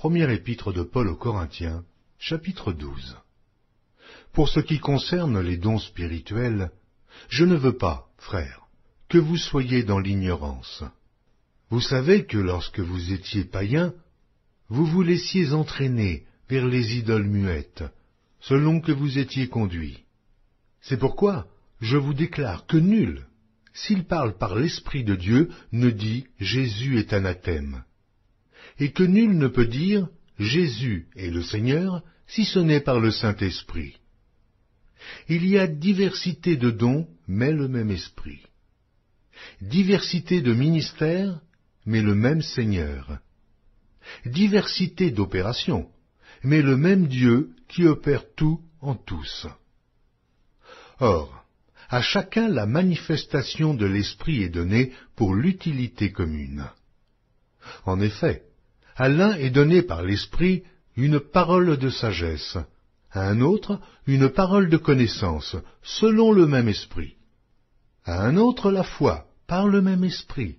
Première épître de Paul aux Corinthiens, chapitre 12. Pour ce qui concerne les dons spirituels, je ne veux pas, frères, que vous soyez dans l'ignorance. Vous savez que lorsque vous étiez païens, vous vous laissiez entraîner vers les idoles muettes, selon que vous étiez conduits. C'est pourquoi je vous déclare que nul, s'il parle par l'Esprit de Dieu, ne dit « Jésus est anathème », et que nul ne peut dire « Jésus est le Seigneur » si ce n'est par le Saint-Esprit. Il y a diversité de dons, mais le même Esprit. Diversité de ministères, mais le même Seigneur. Diversité d'opérations, mais le même Dieu qui opère tout en tous. Or, à chacun la manifestation de l'Esprit est donnée pour l'utilité commune. En effet, à l'un est donnée par l'Esprit une parole de sagesse, à un autre une parole de connaissance, selon le même Esprit, à un autre la foi, par le même Esprit,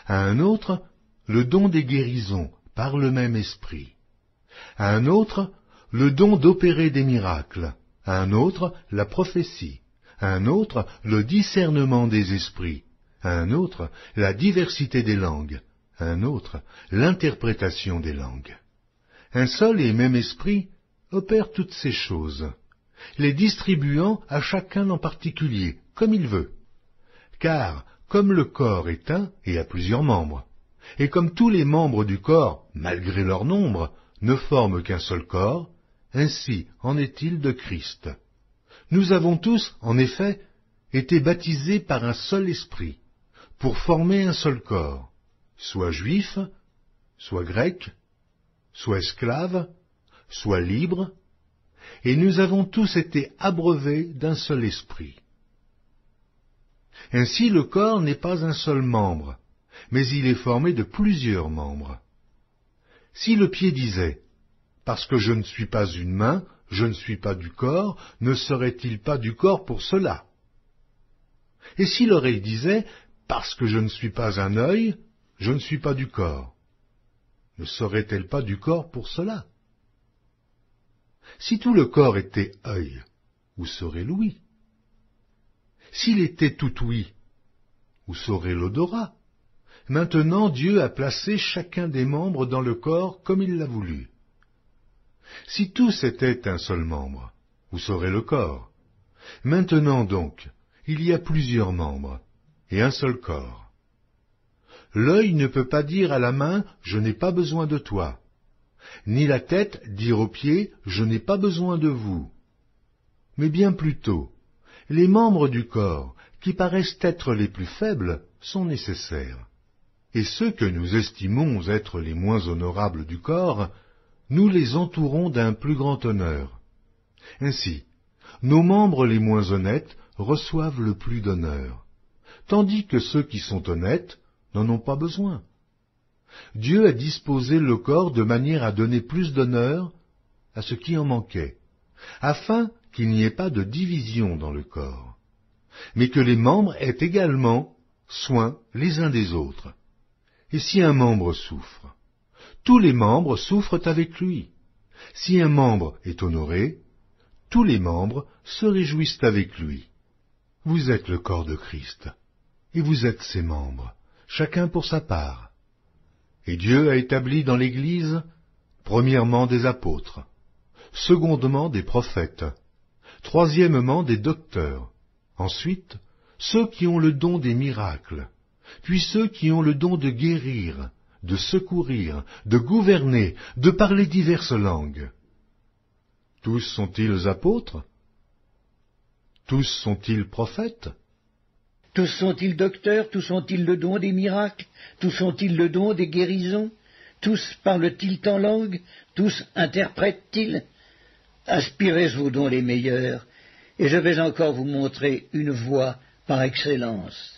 à un autre le don des guérisons, par le même Esprit, à un autre le don d'opérer des miracles, à un autre la prophétie, à un autre le discernement des esprits, à un autre la diversité des langues, à un autre l'interprétation des langues. Un seul et même Esprit opère toutes ces choses, les distribuant à chacun en particulier, comme il veut. Car, comme le corps est un et a plusieurs membres, et comme tous les membres du corps, malgré leur nombre, ne forment qu'un seul corps, ainsi en est-il de Christ. Nous avons tous, en effet, été baptisés par un seul esprit, pour former un seul corps, soit juif, soit grec, soit esclave, soit libre, et nous avons tous été abreuvés d'un seul esprit. Ainsi le corps n'est pas un seul membre, mais il est formé de plusieurs membres. Si le pied disait « Parce que je ne suis pas une main, je ne suis pas du corps », ne serait-il pas du corps pour cela? Et si l'oreille disait « Parce que je ne suis pas un œil, je ne suis pas du corps », ne serait-elle pas du corps pour cela? Si tout le corps était œil, où serait l'ouïe? S'il était tout ouïe, où serait l'odorat? Maintenant Dieu a placé chacun des membres dans le corps comme il l'a voulu. Si tous étaient un seul membre, où serait le corps? Maintenant donc, il y a plusieurs membres, et un seul corps. L'œil ne peut pas dire à la main « Je n'ai pas besoin de toi », ni la tête dire aux pieds « Je n'ai pas besoin de vous ». Mais bien plutôt, les membres du corps, qui paraissent être les plus faibles, sont nécessaires. Et ceux que nous estimons être les moins honorables du corps, nous les entourons d'un plus grand honneur. Ainsi, nos membres les moins honnêtes reçoivent le plus d'honneur, tandis que ceux qui sont honnêtes n'en ont pas besoin. Dieu a disposé le corps de manière à donner plus d'honneur à ce qui en manquait, afin qu'il n'y ait pas de division dans le corps, mais que les membres aient également soin les uns des autres. Et si un membre souffre, tous les membres souffrent avec lui. Si un membre est honoré, tous les membres se réjouissent avec lui. Vous êtes le corps de Christ, et vous êtes ses membres, chacun pour sa part. Et Dieu a établi dans l'Église, premièrement des apôtres, secondement des prophètes, troisièmement des docteurs, ensuite ceux qui ont le don des miracles, puis ceux qui ont le don de guérir, de secourir, de gouverner, de parler diverses langues. Tous sont-ils apôtres? Tous sont-ils prophètes? Tous sont-ils docteurs? Tous ont-ils le don des miracles? Tous ont-ils le don des guérisons? Tous parlent-ils en langue? Tous interprètent-ils? Aspirez aux dons les meilleurs, et je vais encore vous montrer une voie par excellence.